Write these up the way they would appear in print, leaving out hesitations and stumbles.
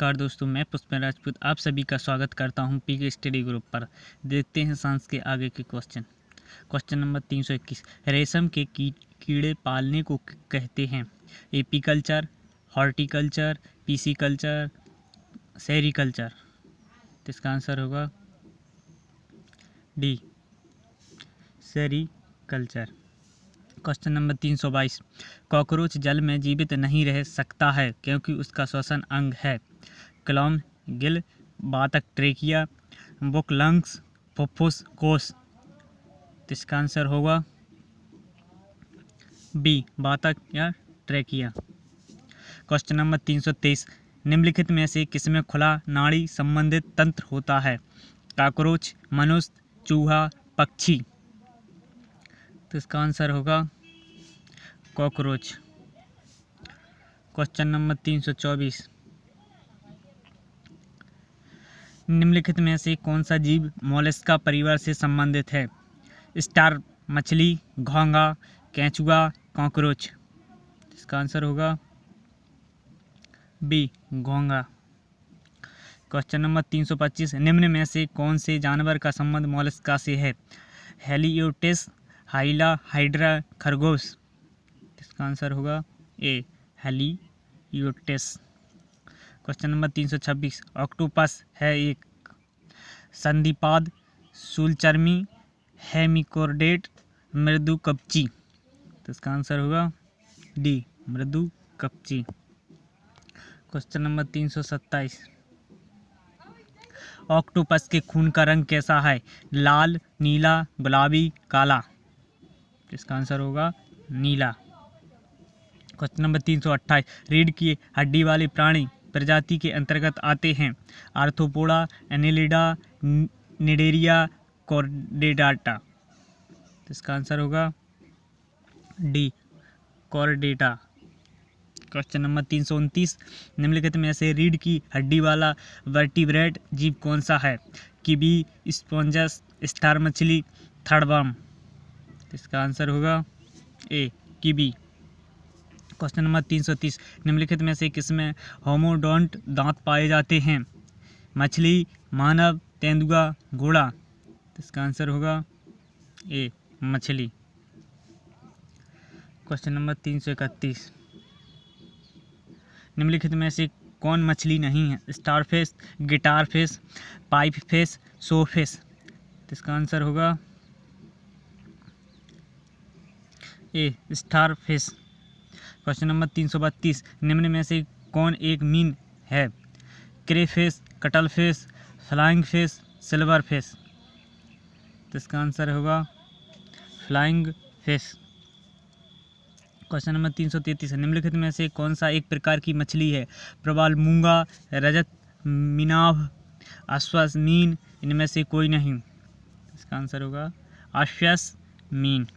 नमस्कार दोस्तों, मैं पुष्पेंद्र राजपूत आप सभी का स्वागत करता हूं पीके स्टडी ग्रुप पर। देखते हैं साइंस के आगे के क्वेश्चन नंबर 321। रेशम के कीड़े पालने को कहते हैं एपीकल्चर, हॉर्टिकल्चर, पीसीकल्चर, सेरीकल्चर। तो इसका आंसर होगा D, sericulture. Question number 322। Cockroach जल में जीवित नहीं रह सकता है क्योंकि उसका श्वसन अंग है क्लोम, गिल, बातक, ट्रेकिया, बुक, लंग्स, फुफ्फुस, कोश। तो इसका आंसर होगा बी, बातक या ट्रेकिया। Question number 323। निम्नलिखित में से किसमें खुला नाड़ी संबंधित तंत्र होता है? कॉकरोच, मनुष्य, चूहा, पक्षी। तो इसका आंसर होगा कॉकरोच। Question number 324। निम्नलिखित में से कौन सा जीव मोलस्का परिवार से संबंधित है? स्टार मछली, घोंगा, केंचुआ, कॉकरोच। इसका आंसर होगा बी, घोंगा। Question number 325। निम्न में से कौन से जानवर का संबंध मोलस्का से है? हेलियोटेस, हाइला, हाइड्रा, खरगोश। इसका आंसर होगा ए, हेलियोटेस। Question number 326। ऑक्टोपस है एक संधिपाद, शूलचर्मी, हेमिकोर्डेट, मृदुकवची। तो इसका आंसर होगा डी, मृदुकवची। Question number 327। ऑक्टोपस के खून का रंग कैसा है? लाल, नीला, गुलाबी, काला। इसका आंसर होगा नीला। Question number 328। रीढ़ की हड्डी वाले प्राणी प्रजाति के अंतर्गत आते हैं आर्थ्रोपोडा, एनेलिडा, निडेरिया, कॉर्डेटाटा। इसका आंसर होगा डी, कॉर्डेटा। Question number 329। निम्नलिखित में से रीढ़ की हड्डी वाला वर्टिब्रेट जीव कौन सा है? कीवी, स्पॉन्जस, स्टार मछली, थर्डवर्म। इसका आंसर होगा ए, कीवी। Question number 330। निम्नलिखित में से किसमें होमोडोंट दांत पाए जाते हैं? मछली, मानव, तेंदुआ, घोड़ा। इसका आंसर होगा ए, मछली। Question number 331। निम्नलिखित में से कौन मछली नहीं है? Starfish, guitar fish, pipe fish, sawfish. इसका आंसर होगा ए, स्टारफिश। Question number 332। निम्न में से कौन एक मीन है? Crayfish, cuttlefish, flying fish, silver fish. तो इसका आंसर होगा फ्लाइंग फिश। Question number 333। निम्नलिखित में से कौन सा एक प्रकार की मछली है? प्रवाल, मूंगा, रजत, मिनाभ, अश्वस मीन। इनमें से कोई नहीं। इसका आंसर होगा अश्वस मीन।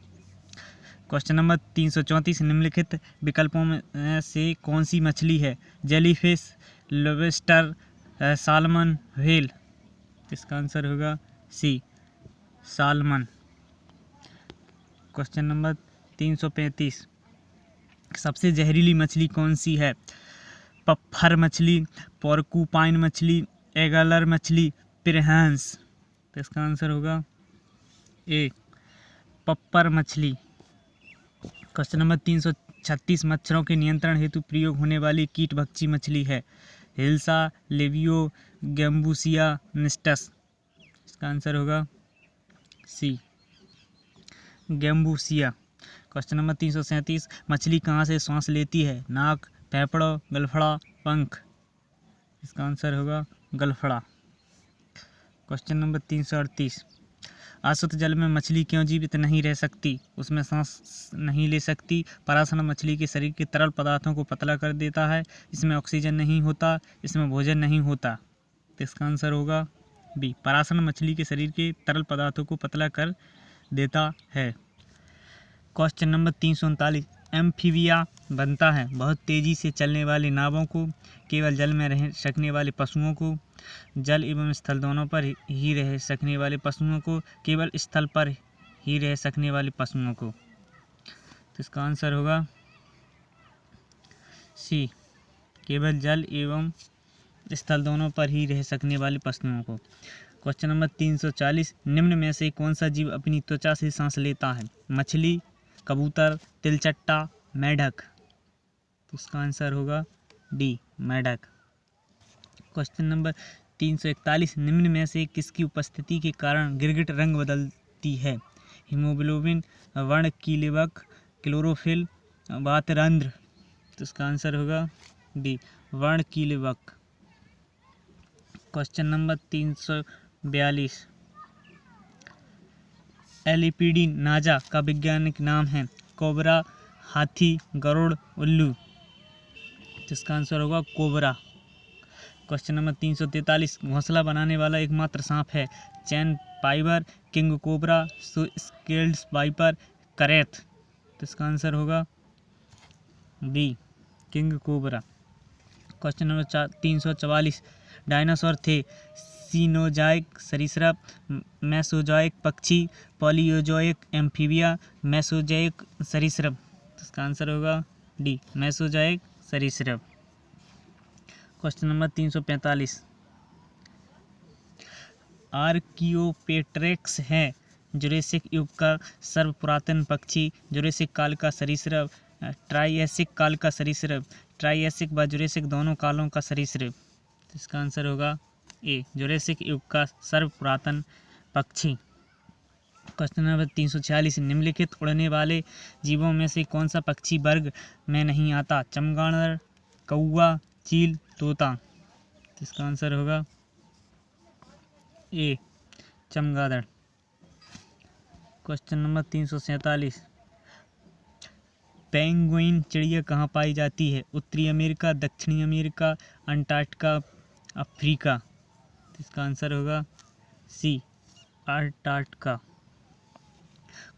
Question number 334। निम्नलिखित विकल्पों में से कौन सी मछली है? Jellyfish, lobster, salmon, whale. इसका आंसर होगा सी, सालमन। Question number 335। सबसे जहरीली मछली कौन सी है? पफ्फर मछली, पोर्कुपाइन मछली, एगलर मछली, पिरहंस। तो इसका आंसर होगा ए, पफ्फर मछली। Question number 336। मच्छरों के नियंत्रण हेतु प्रयोग होने वाली कीटभक्षी मछली है? हिल्सा, लेवियो, गैम्बूसिया, निस्टस। इसका आंसर होगा सी, गैम्बूसिया। Question number 337। मछली कहाँ से सांस लेती है? नाक, फेफड़ों, गलफड़ा, पंख। इसका आंसर होगा गलफड़ा। Question number 338। अशुद्ध जल में मछली क्यों जीवित नहीं रह सकती? उसमें सांस नहीं ले सकती। पराशर मछली के शरीर के तरल पदार्थों को पतला कर देता है। इसमें ऑक्सीजन नहीं होता। इसमें भोजन नहीं होता। तो इसका आंसर होगा बी, पराशर मछली के शरीर के तरल पदार्थों को पतला कर देता है। Question number 339। एम्फीबिया बनता है बहुत तेजी से चलने वाली नावों को, केवल जल में रह सकने वाले पशुओं को, जल एवं स्थल दोनों पर ही रह सकने वाले पशुओं को, केवल स्थल पर ही रह सकने वाले पशुओं को। तो इसका आंसर होगा सी, केवल जल एवं स्थल दोनों पर ही रह सकने वाले पशुओं को। क्वेश्चन नंबर 340, निम्न में से कौन सा जीव अपनी त्वचा से सांस लेता है? मछली, कबूतर, तिलचट्टा, मेढक। तो इसका आंसर होगा डी, मेढक। क्वेश्चन नंबर 341, निम्न में से किसकी उपस्थिति के कारण गिरगिट रंग बदलती है? हीमोग्लोबिन, वर्णकीलेवक, क्लोरोफिल, वातरंध्र। तो इसका आंसर होगा डी, वर्णकीलेवक। क्वेश्चन नंबर 342, एलिपीडी नाजा का वैज्ञानिक नाम है? कोबरा, हाथी, गरुड़, उल्लू। तो इसका आंसर होगा कोबरा। क्वेश्चन नंबर 343, घोंसला बनाने वाला एकमात्र सांप है? Chain viper, king cobra, scaled viper, krait. तो इसका आंसर होगा B, king cobra. Question number 344, dinosaur थे? सीनोजोइक सरीसृप, मेसोजोइक पक्षी, पॉलियोजोइक एम्फीबिया, मेसोजोइक सरीसृप। तो इसका आंसर होगा डी, मेसोजोइक सरीसृप। क्वेश्चन नंबर 345, आर्कियोपेट्रेक्स है जुरेसिक युग का सर्वपुरातन पक्षी, जुरेसिक काल का सरीसृप, ट्राइएसिक काल का सरीसृप, ट्राइएसिक व जुरेसिक दोनों कालों का सरीसृप। इसका आंसर होगा ए, जुरेसिक युग का सर्वपुरातन पक्षी। क्वेश्चन नंबर 346, निम्नलिखित उड़ने वाले जीवों में से कौन सा पक्षी वर्ग में नहीं आता? चमगादड़, कौवा, चील, तोता। इसका आंसर होगा ए, चमगादड़। क्वेश्चन नंबर 347, पेंगुइन चिड़िया कहाँ पाई जाती है? उत्तरी अमेरिका, दक्षिणी अमेरिका, अंटार्कटिका, अफ्रीका। इसका आंसर होगा सी, अंटार्कटिका।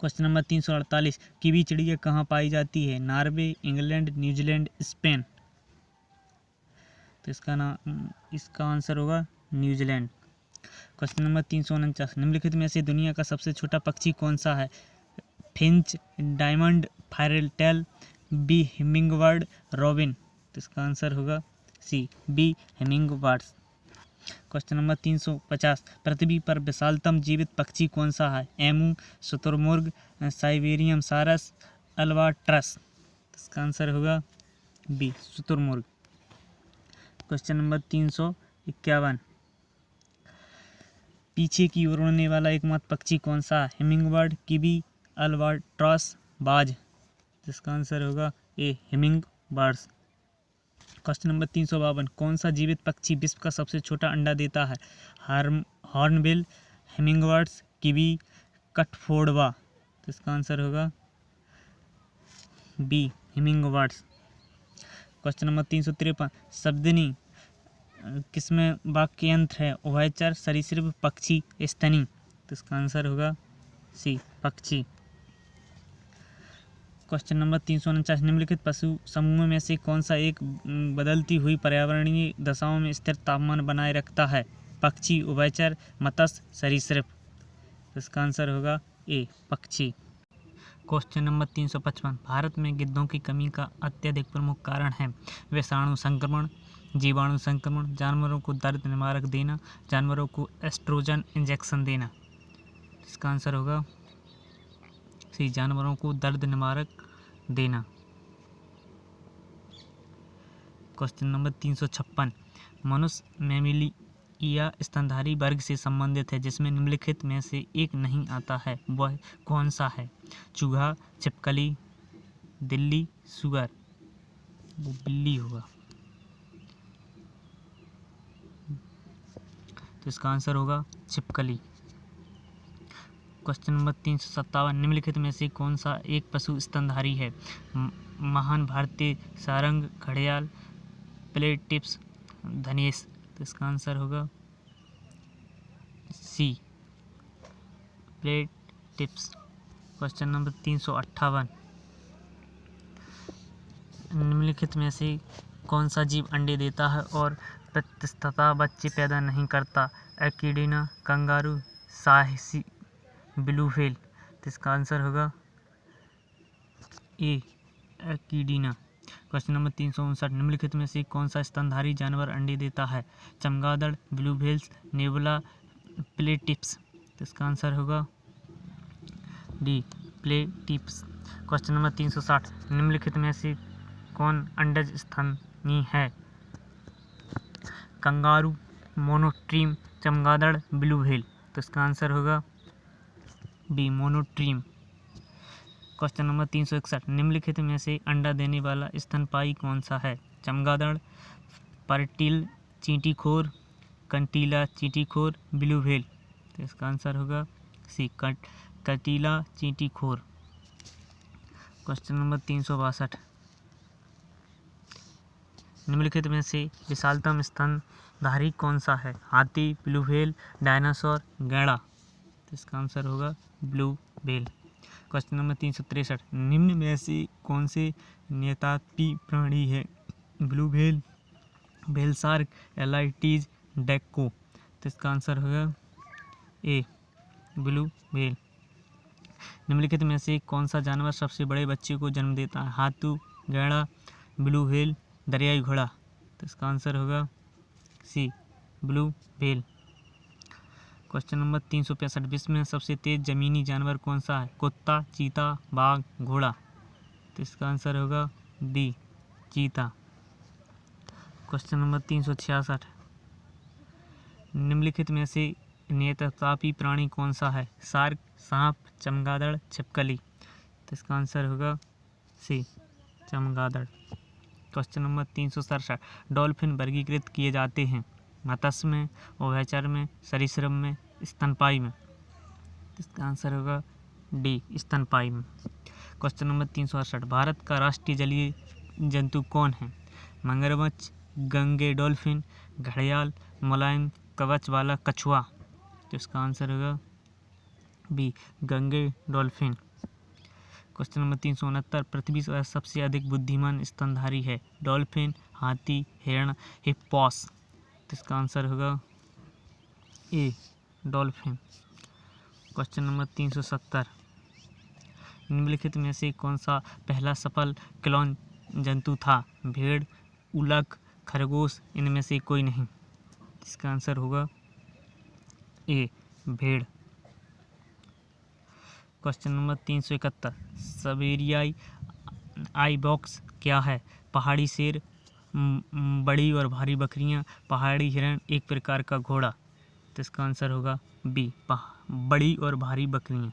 क्वेश्चन नंबर 348, कीवी चिड़िया कहाँ पाई जाती है? Norway, England, New Zealand, Spain. तो इसका आंसर होगा न्यूजीलैंड। क्वेश्चन नंबर 349, निम्नलिखित में से दुनिया का सबसे छोटा पक्षी कौन सा है? Finch, diamond, firetail, bee hummingbird, robin. तो इसका आंसर होगा C, bee hummingbirds. Question number 350, पृथ्वी पर विशालतम जीवित पक्षी कौन सा है? एमू, शुतुरमुर्ग, साइबेरियन सारस, अल्बाट्रस। इसका आंसर होगा बी, शुतुरमुर्ग। क्वेश्चन नंबर 351, पीछे की ओर उड़ने वाला एकमात्र पक्षी कौन सा है? हिमिंगबर्ड, कीवी, अल्बाट्रस, बाज। इसका आंसर होगा ए, हिमिंगबर्ड्स। क्वेश्चन नंबर 352, कौन सा जीवित पक्षी विश्व का सबसे छोटा अंडा देता है? हॉर्नबिल, हिमिंगबर्ड्स, कीवी, कठफोड़वा। तो इसका आंसर होगा बी, हिमिंगबर्ड्स। क्वेश्चन नंबर 353, शब्दनी किसमें वाक्य यंत्र है? उभयचर, सरीसृप, पक्षी, स्तनी। तो इसका आंसर होगा सी, पक्षी। क्वेश्चन नंबर 349, निम्नलिखित पशु समूह में से कौन सा एक बदलती हुई पर्यावरणीय दशाओं में स्थिर तापमान बनाए रखता है? पक्षी, उभयचर, मत्स्य, सरीसृप। इसका आंसर होगा ए, पक्षी। क्वेश्चन नंबर 355, भारत में गिद्धों की कमी का अत्यधिक प्रमुख कारण है? विषाणु संक्रमण, जीवाणु संक्रमण, जानवरों को दर्द निवारक देना, जानवरों को एस्ट्रोजन इंजेक्शन देना। इसका आंसर होगा सी, जानवरों को दर्द निवारक देना। क्वेश्चन नंबर 356, मनुष्य मैमेलिया स्तनधारी वर्ग से संबंधित है जिसमें निम्नलिखित में से एक नहीं आता है, वह कौन सा है? चूहा, छिपकली, दिल्ली, सुअर। वो बिल्ली होगा। तो इसका आंसर होगा छिपकली। क्वेश्चन नंबर 357, निम्नलिखित में से कौन सा एक पशु स्तनधारी है? महान भारतीय सारंग, घड़ियाल, प्लेटिप्स, धनेश। तो इसका आंसर होगा सी, प्लेटिप्स। क्वेश्चन नंबर 358, निम्नलिखित में से कौन सा जीव अंडे देता है और प्रत्युत्पत्ति बच्चे पैदा नहीं करता? एकिडना, कंगारू, साहसी, ब्लू व्हेल। तो इसका आंसर होगा ए, एकिडना। क्वेश्चन नंबर 359, निम्नलिखित में से कौन सा स्तनधारी जानवर अंडे देता है? चमगादड़, ब्लू व्हेल्स, नेबुला, प्लेटिप्स। तो इसका आंसर होगा डी, प्लेटिप्स। क्वेश्चन नंबर 360, निम्नलिखित में से कौन अंडज स्तनी है? कंगारू, मोनोट्रीम, चमगादड़, ब्लू व्हेल। तो इसका आंसर होगा बी, मोनोट्रीम। क्वेश्चन नंबर 361, निम्नलिखित में से अंडा देने वाला स्तनपायी कौन सा है? चमगादड़, पर्टिल चींटीखोर, कंटीला चींटीखोर, ब्लू व्हेल। तो इसका आंसर होगा सी, कंटीला चींटीखोर। क्वेश्चन नंबर 362, निम्नलिखित में से विशालतम स्तनधारी कौन सा है? हाथी, ब्लू व्हेल, डायनासोर, गैंडा। तो इसका आंसर होगा ब्लू व्हेल। क्वेश्चन नंबर 363, निम्न में से कौन से नियतात्वी प्राणी है? ब्लू व्हेल, व्हेल शार्क, एलाइटीज, डेको। तो इसका आंसर होगा ए, ब्लू व्हेल। निम्नलिखित में से कौन सा जानवर सबसे बड़े बच्चे को जन्म देता है? हाथी, गैंडा, ब्लू व्हेल, दरियाई घोड़ा। तो इसका आंसर होगा सी, ब्लू व्हेल। क्वेश्चन नंबर 365, विश्व में सबसे तेज जमीनी जानवर कौन सा है? कुत्ता, चीता, बाघ, घोड़ा। तो इसका आंसर होगा डी, चीता। क्वेश्चन नंबर 366, निम्नलिखित में से नियततापी प्राणी कौन सा है? शार्क, सांप, चमगादड़, छिपकली। तो इसका आंसर होगा सी, चमगादड़। क्वेश्चन नंबर 367, डॉल्फिन वर्गीकृत किए जाते हैं मत्स्य में, उभयचर में, सरीसृप में, स्तनपायी में। इसका आंसर होगा डी, स्तनपायी में। क्वेश्चन नंबर 368, भारत का राष्ट्रीय जलीय जंतु कौन है? मगरमच्छ, गंगे डॉल्फिन, घड़ियाल, मुलायम कवच वाला कछुआ। तो इसका आंसर होगा B, Ganges dolphin. Question number 369, पृथ्वी पर सबसे अधिक बुद्धिमान स्तनधारी है? डॉल्फिन, हाथी, हिरण, हिप्पॉस। तो इसका आंसर होगा ए, डॉल्फिन। क्वेश्चन नंबर 370, निम्नलिखित में से कौन सा पहला सफल क्लोन जंतु था? भेड़, उल्क, खरगोश, इनमें से कोई नहीं। इसका आंसर होगा ए, भेड़। क्वेश्चन नंबर 371, साइबेरियाई आइबॉक्स क्या है? पहाड़ी शेर, बड़ी और भारी बकरियां, पहाड़ी हिरण, एक प्रकार का घोड़ा। तो इसका आंसर होगा बी, बड़ी और भारी बकरियां।